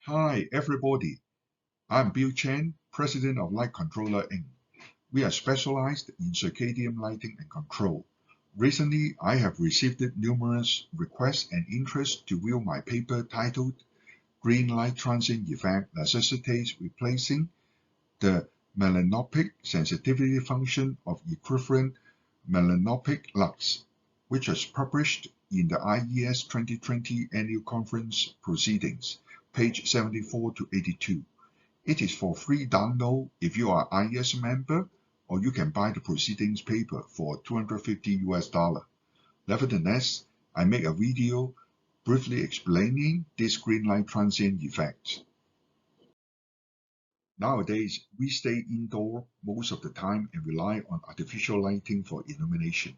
Hi everybody, I'm Bill Chen, President of Light Controller Inc. We are specialized in circadian lighting and control. Recently, I have received numerous requests and interest to view my paper titled Green Light Transient Effect Necessitates Replacing the Melanopic Sensitivity Function of Equivalent Melanopic Lux, which was published in the IES 2020 Annual Conference Proceedings, page 74 to 82. It is for free download if you are IES member, or you can buy the proceedings paper for $250. Nevertheless, I make a video briefly explaining this green light transient effect. Nowadays, we stay indoor most of the time and rely on artificial lighting for illumination.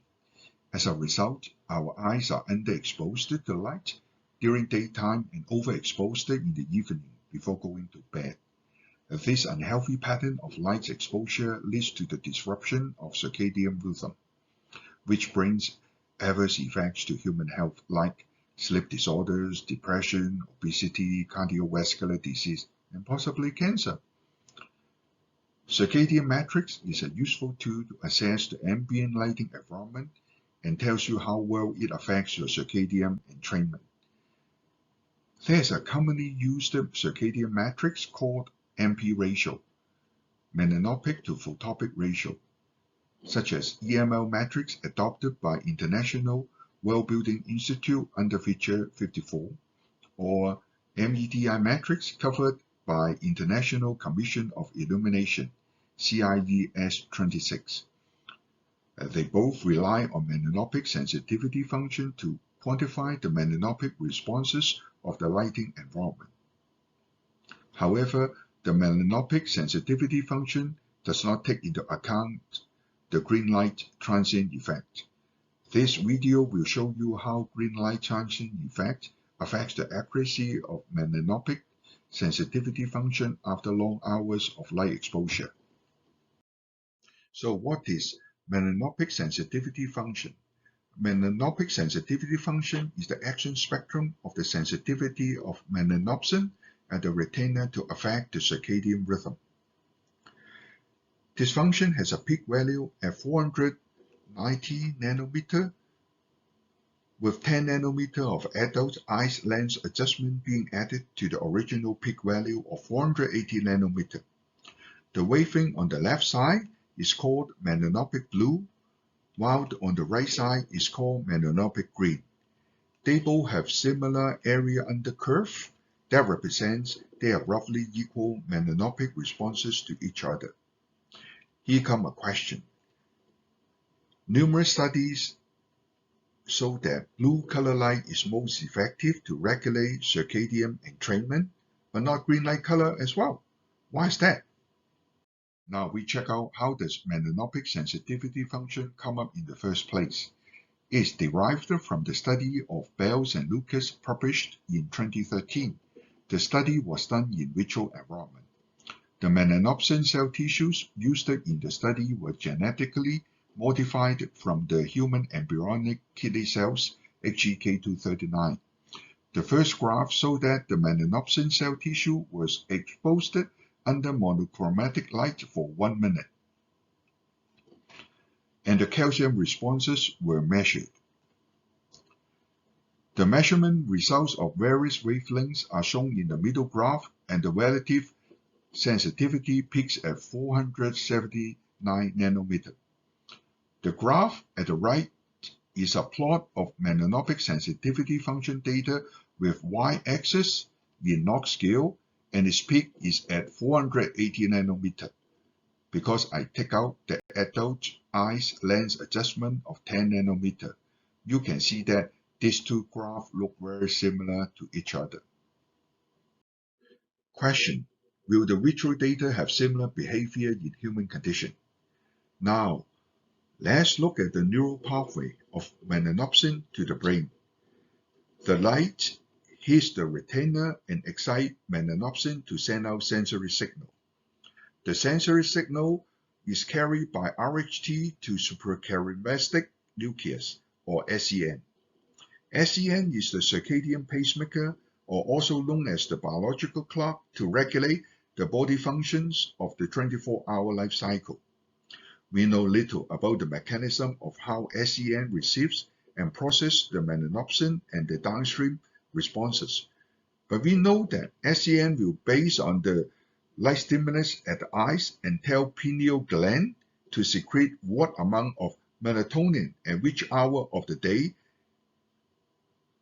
As a result, our eyes are underexposed to light during daytime and overexposed in the evening before going to bed. This unhealthy pattern of light exposure leads to the disruption of circadian rhythm, which brings adverse effects to human health like sleep disorders, depression, obesity, cardiovascular disease, and possibly cancer. Circadian matrix is a useful tool to assess the ambient lighting environment and tells you how well it affects your circadian entrainment. There is a commonly used circadian matrix called MP ratio, melanopic to photopic ratio, such as EML matrix adopted by International Well-Building Institute under Feature 54, or MEDI matrix covered by International Commission of Illumination, CIES 26. They both rely on melanopic sensitivity function to quantify the melanopic responses of the lighting environment. However, the melanopic sensitivity function does not take into account the green light transient effect. This video will show you how green light transient effect affects the accuracy of melanopic sensitivity function after long hours of light exposure. So what is melanopic sensitivity function? Melanopic sensitivity function is the action spectrum of the sensitivity of melanopsin at the retina to affect the circadian rhythm. This function has a peak value at 490 nanometer, with 10 nanometer of adult eyes lens adjustment being added to the original peak value of 480 nanometer. The wavelength on the left side is called melanopic blue, while on the right side is called melanopic green. They both have similar area under curve that represents they have roughly equal melanopic responses to each other. Here comes a question. Numerous studies show that blue color light is most effective to regulate circadian entrainment, but not green light color as well. Why is that? Now we check out how does melanopic sensitivity function come up in the first place. It is derived from the study of Biol and Lucas published in 2013. The study was done in vitro environment. The melanopsin cell tissues used in the study were genetically modified from the human embryonic kidney cells HEK239. The first graph showed that the melanopsin cell tissue was exposed under monochromatic light for 1 minute, and the calcium responses were measured. The measurement results of various wavelengths are shown in the middle graph, and the relative sensitivity peaks at 479 nanometer. The graph at the right is a plot of melanopic sensitivity function data with y-axis in log scale, and its peak is at 480 nanometer. Because I take out the adult eyes lens adjustment of 10 nanometer, you can see that these two graphs look very similar to each other. Question: will the vitro data have similar behavior in human condition? Now, let's look at the neural pathway of melanopsin to the brain. The light hits the retina and excites melanopsin to send out sensory signal. The sensory signal is carried by RHT to suprachiasmatic nucleus, or SCN. SCN is the circadian pacemaker or also known as the biological clock, to regulate the body functions of the 24-hour life cycle. We know little about the mechanism of how SEN receives and processes the melanopsin and the downstream responses. But we know that SEN will base on the light stimulus at the eyes and tell pineal gland to secrete what amount of melatonin at which hour of the day.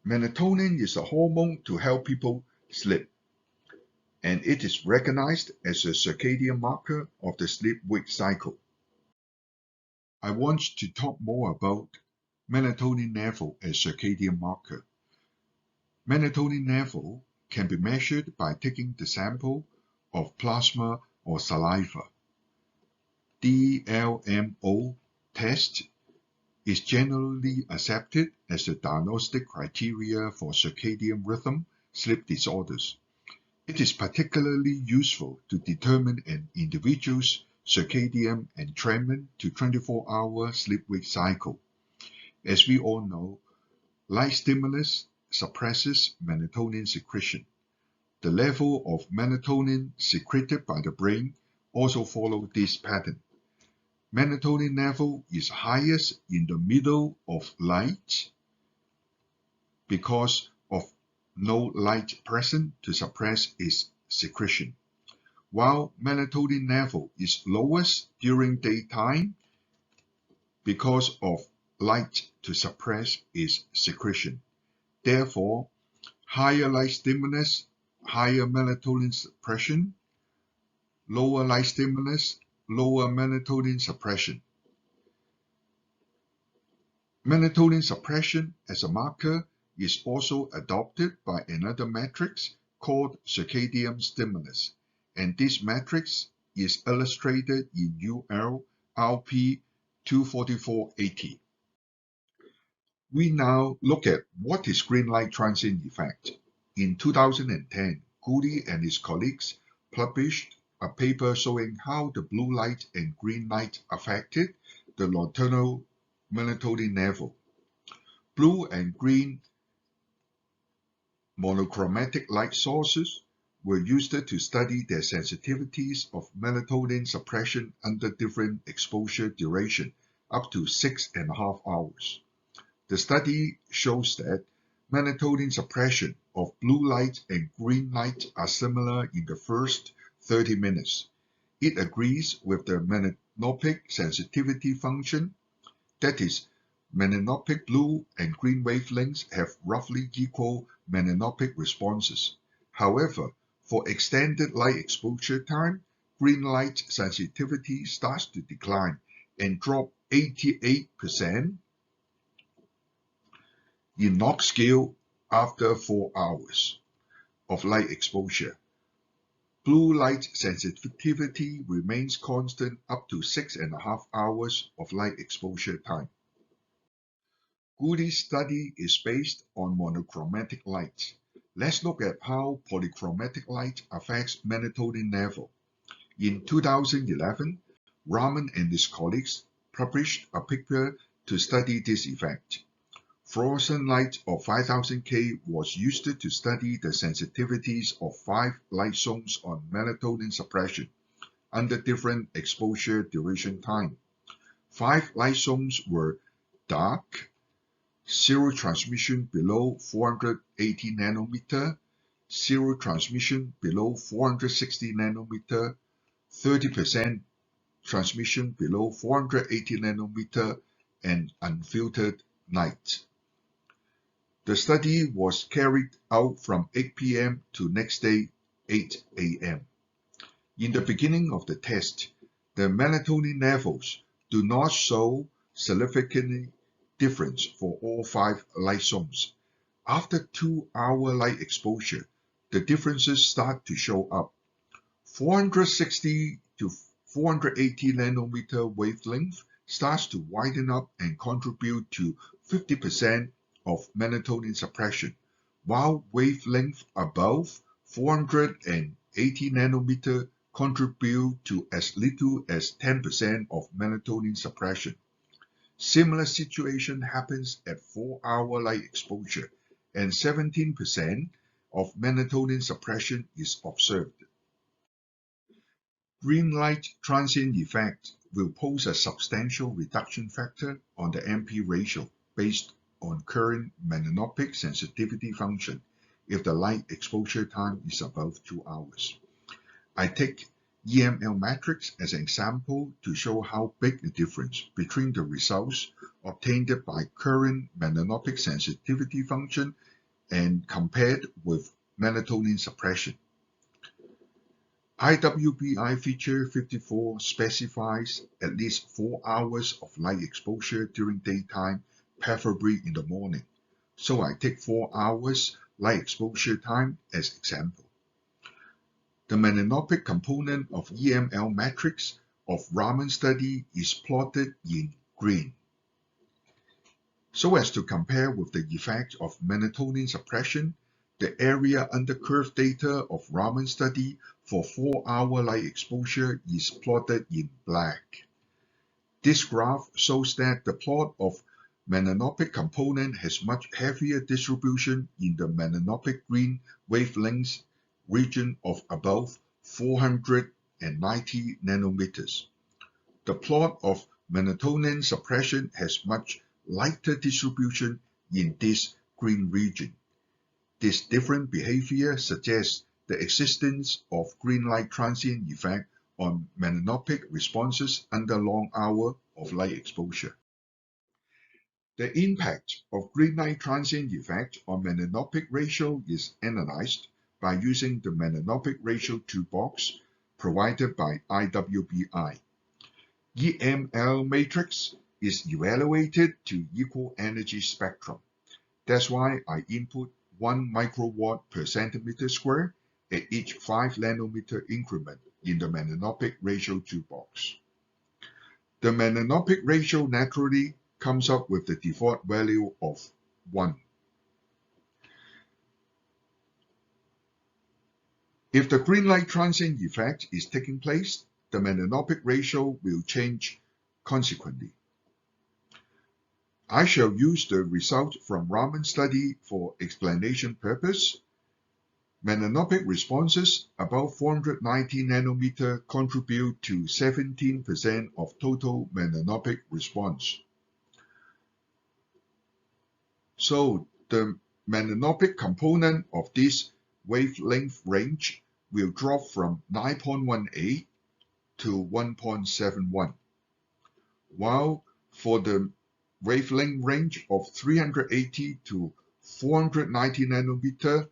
Melatonin is a hormone to help people sleep, and it is recognized as a circadian marker of the sleep-wake cycle. I want to talk more about melatonin level as circadian marker. Melatonin level can be measured by taking the sample of plasma or saliva. The LMO test is generally accepted as a diagnostic criteria for circadian rhythm sleep disorders. It is particularly useful to determine an individual's circadian entrainment to 24-hour sleep-wake cycle. As we all know, light stimulus suppresses melatonin secretion. The level of melatonin secreted by the brain also follows this pattern. Melatonin level is highest in the middle of light because of no light present to suppress its secretion, while melatonin level is lowest during daytime because of light to suppress its secretion. Therefore, higher light stimulus, higher melatonin suppression; lower light stimulus, lower melatonin suppression. Melatonin suppression as a marker is also adopted by another matrix called circadian stimulus, and this matrix is illustrated in UL RP 24480. We now look at what is green light transient effect. In 2010, Gooley and his colleagues published a paper showing how the blue light and green light affected the nocturnal melatonin level. Blue and green monochromatic light sources were used to study their sensitivities of melatonin suppression under different exposure duration, up to 6.5 hours. The study shows that melatonin suppression of blue light and green light are similar in the first 30 minutes. It agrees with the melanopic sensitivity function, that is, melanopic blue and green wavelengths have roughly equal melanopic responses. However, for extended light exposure time, green light sensitivity starts to decline and drop 88% in log scale after 4 hours of light exposure. Blue light sensitivity remains constant up to 6.5 hours of light exposure time. Gooley's study is based on monochromatic light. Let's look at how polychromatic light affects melatonin level. In 2011, Rahman and his colleagues published a paper to study this effect. Fluorescent light of 5000 K was used to study the sensitivities of 5 light zones on melatonin suppression under different exposure duration time. 5 light zones were dark, zero transmission below 480 nanometer, zero transmission below 460 nanometer, 30% transmission below 480 nanometer, and unfiltered light. The study was carried out from 8 p.m. to next day 8 a.m. In the beginning of the test, the melatonin levels do not show significant difference for all 5 light zones. After 2-hour light exposure, the differences start to show up. 460 to 480 nanometer wavelength starts to widen up and contribute to 50% of melatonin suppression, while wavelength above 480 nanometer contribute to as little as 10% of melatonin suppression. Similar situation happens at 4-hour light exposure, and 17% of melatonin suppression is observed. Green light transient effect will pose a substantial reduction factor on the MP ratio based on current melanopic sensitivity function if the light exposure time is above 2 hours. I take EML matrix as an example to show how big a difference between the results obtained by current melanopic sensitivity function and compared with melatonin suppression. IWBI feature 54 specifies at least 4 hours of light exposure during daytime, preferably in the morning. So I take 4 hours light exposure time as example. The melanopic component of EML matrix of Rahman study is plotted in green, so as to compare with the effect of melatonin suppression. The area under curve data of Rahman study for 4-hour light exposure is plotted in black. This graph shows that the plot of melanopic component has much heavier distribution in the melanopic green wavelengths region of above 490 nanometers. The plot of melatonin suppression has much lighter distribution in this green region. This different behavior suggests the existence of green light transient effect on melanopic responses under long hour of light exposure. The impact of green light transient effect on melanopic ratio is analyzed by using the melanopic ratio toolbox provided by IWBI. EML matrix is evaluated to equal energy spectrum. That's why I input 1 microwatt per centimeter square at each 5 nanometer increment in the melanopic ratio toolbox. The melanopic ratio naturally comes up with the default value of 1. If the green light transient effect is taking place, the melanopic ratio will change consequently. I shall use the result from Rahman study for explanation purpose. Melanopic responses above 490 nanometer contribute to 17% of total melanopic response. So the melanopic component of this wavelength range will drop from 9.18 to 1.71, while for the wavelength range of 380 to 490 nanometer,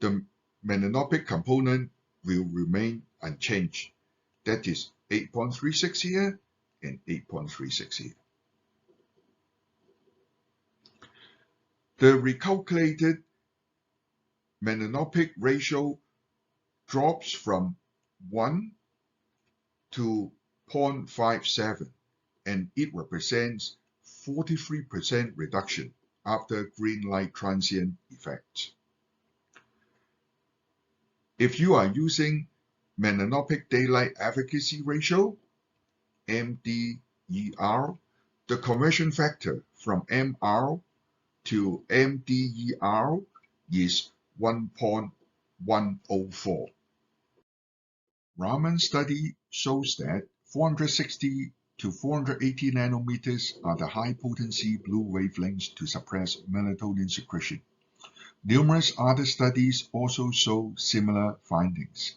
the melanopic component will remain unchanged. That is 8.36 here and 8.36 here. The recalculated melanopic ratio drops from 1 to 0.57, and it represents 43% reduction after green light transient effect. If you are using melanopic daylight efficacy ratio, MDER, the conversion factor from MR to MDER is 1.104. Rahman study shows that 460 to 480 nanometers are the high-potency blue wavelengths to suppress melatonin secretion. Numerous other studies also show similar findings.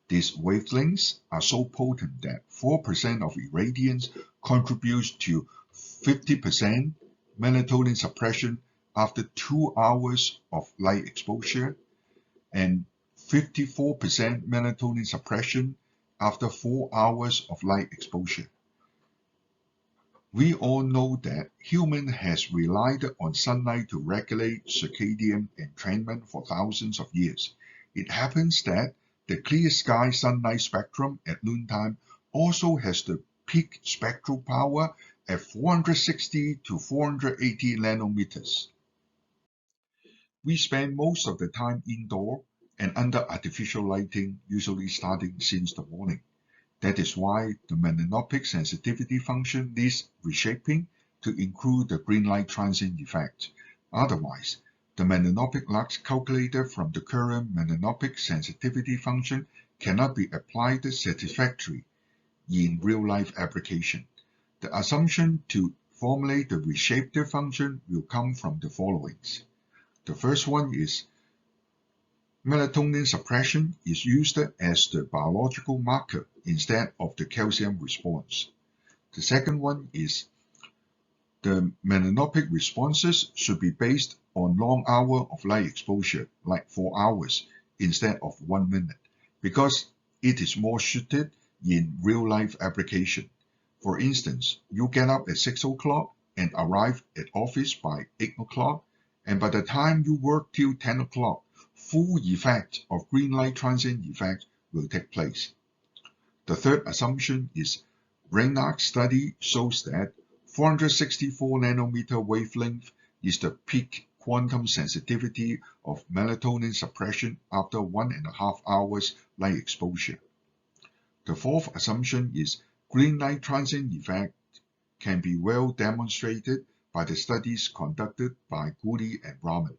These wavelengths are so potent that 4% of irradiance contributes to 50% melatonin suppression after 2 hours of light exposure and 54% melatonin suppression after 4 hours of light exposure. We all know that human has relied on sunlight to regulate circadian entrainment for thousands of years. It happens that the clear sky sunlight spectrum at noontime also has the peak spectral power at 460 to 480 nanometers. We spend most of the time indoor and under artificial lighting, usually starting since the morning. That is why the melanopic sensitivity function needs reshaping to include the green light transient effect. Otherwise, The melanopic lux calculated from the current melanopic sensitivity function cannot be applied satisfactorily in real-life application. The assumption to formulate the reshaped function will come from the followings. The first one is melatonin suppression is used as the biological marker instead of the calcium response. The second one is the melanopic responses should be based on long hour of light exposure, like 4 hours, instead of 1 minute, because it is more suited in real-life application. For instance, you get up at 6 o'clock and arrive at office by 8 o'clock, and by the time you work till 10 o'clock, full effect of green light transient effect will take place. The third assumption is Brainard study shows that 464 nanometer wavelength is the peak quantum sensitivity of melatonin suppression after 1.5 hours light exposure. The fourth assumption is green light transient effect can be well demonstrated by the studies conducted by Gooley and Rahman.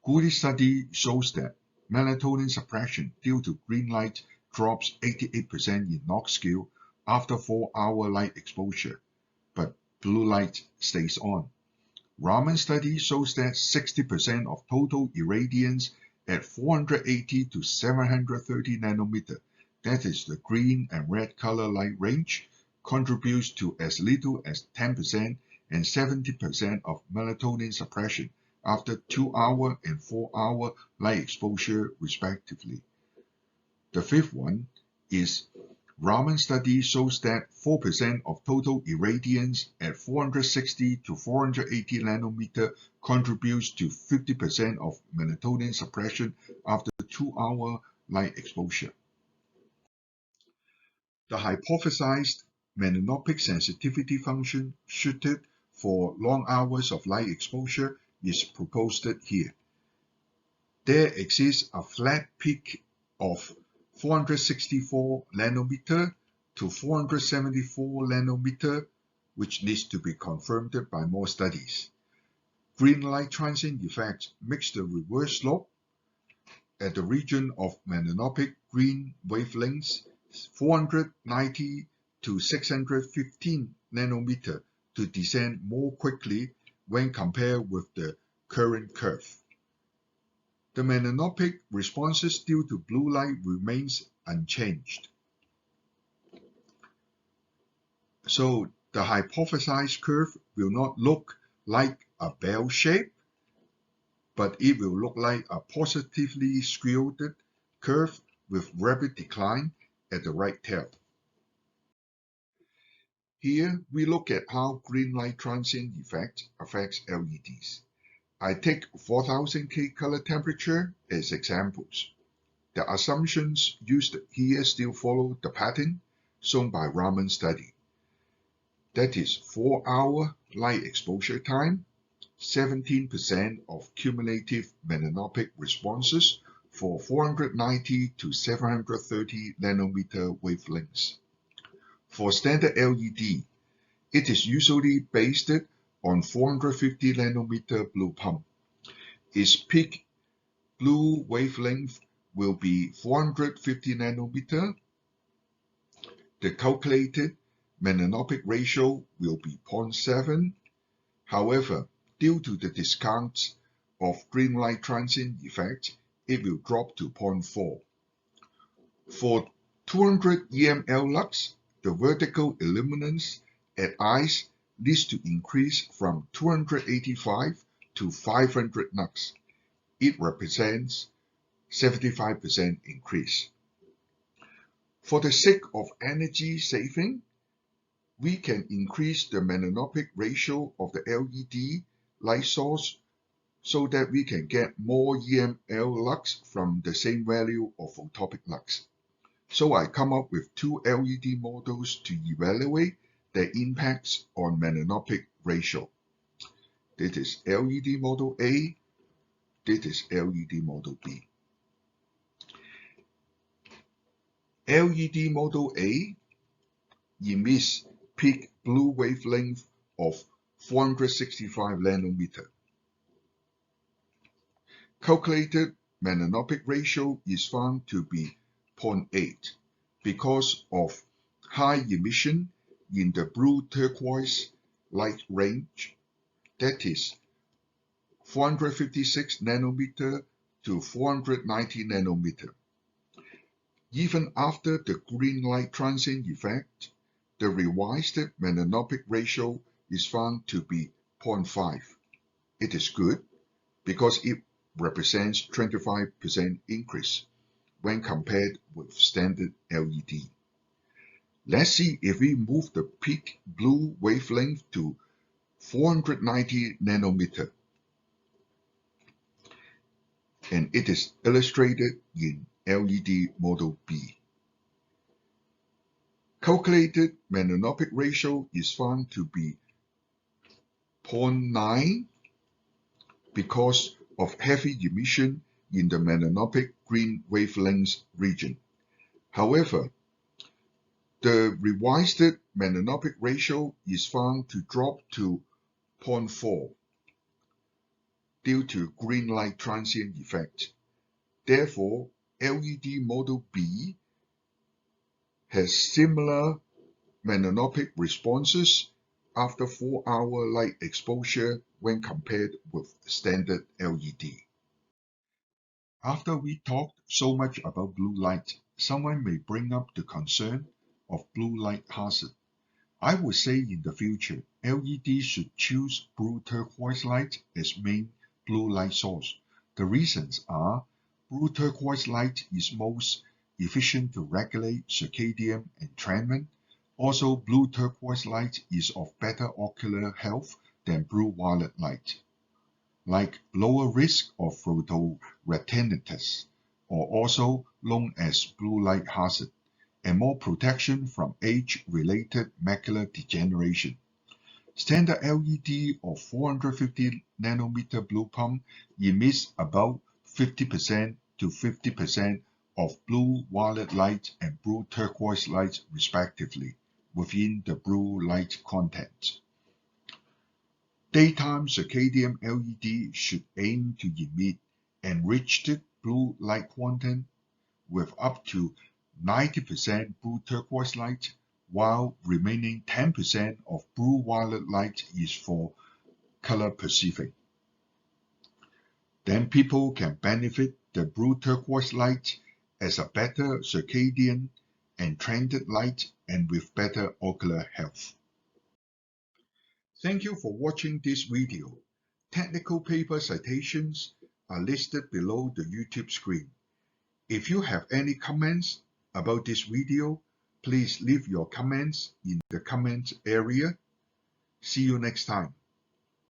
Gooley study shows that melatonin suppression due to green light drops 88% in Knox scale after 4-hour light exposure, but blue light stays on. Rahman study shows that 60% of total irradiance at 480 to 730 nanometer, that is the green and red color light range, contributes to as little as 10% and 70% of melatonin suppression after 2-hour and 4-hour light exposure respectively. The fifth one is Rahman study shows that 4% of total irradiance at 460 to 480 nanometer contributes to 50% of melatonin suppression after 2-hour light exposure. The hypothesized melanopic sensitivity function suited for long hours of light exposure is proposed here. There exists a flat peak of 464 nanometer to 474 nanometer, which needs to be confirmed by more studies. Green light transient effect makes the reverse slope at the region of melanopic green wavelengths 490 to 615 nanometer to descend more quickly when compared with the current curve. The melanopic responses due to blue light remains unchanged. So the hypothesized curve will not look like a bell shape, but it will look like a positively skewed curve with rapid decline at the right tail. Here we look at how green light transient effect affects LEDs. I take 4000 K color temperature as examples. The assumptions used here still follow the pattern shown by Rahman study. That is 4-hour light exposure time, 17% of cumulative melanopic responses for 490 to 730 nanometer wavelengths. For standard LED, it is usually based on 450 nanometer blue pump. Its peak blue wavelength will be 450 nanometer. The calculated melanopic ratio will be 0.7. However, due to the discount of green light transient effect, it will drop to 0.4. For 200 EML lux, the vertical illuminance at eyes needs to increase from 285 to 500 lux. It represents 75% increase. For the sake of energy saving, we can increase the melanopic ratio of the LED light source so that we can get more EML lux from the same value of photopic lux. So I come up with two LED models to evaluate their impacts on melanopic ratio. This is LED model A, this is LED model B. LED model A emits peak blue wavelength of 465 nanometer. Calculated melanopic ratio is found to be 0.8 because of high emission in the blue turquoise light range, that is 456 nanometer to 490 nanometer. Even after the green light transient effect, the revised melanopic ratio is found to be 0.5. It is good because it represents 25% increase when compared with standard LED. Let's see if we move the peak blue wavelength to 490 nanometer, and it is illustrated in LED model B. Calculated melanopic ratio is found to be 0.9 because of heavy emission in the melanopic green wavelength region. However, the revised melanopic ratio is found to drop to 0.4 due to green light transient effect. Therefore, LED model B has similar melanopic responses after 4-hour light exposure when compared with standard LED. After we talked so much about blue light, someone may bring up the concern of blue light hazard. I would say in the future, LED should choose blue turquoise light as main blue light source. The reasons are blue turquoise light is most efficient to regulate circadian entrainment. Also, blue turquoise light is of better ocular health than blue violet light, like lower risk of photoretinitis, or also known as blue light hazard, and more protection from age-related macular degeneration. Standard LED of 450 nanometer blue pump emits about 50% to 50% of blue violet light and blue turquoise light respectively within the blue light content. Daytime circadian LED should aim to emit enriched blue light content with up to 90% blue turquoise light, while remaining 10% of blue violet light is for color perceiving. Then people can benefit the blue turquoise light as a better circadian entrained light and with better ocular health. Thank you for watching this video. Technical paper citations are listed below the YouTube screen. If you have any comments about this video, please leave your comments in the comments area. See you next time.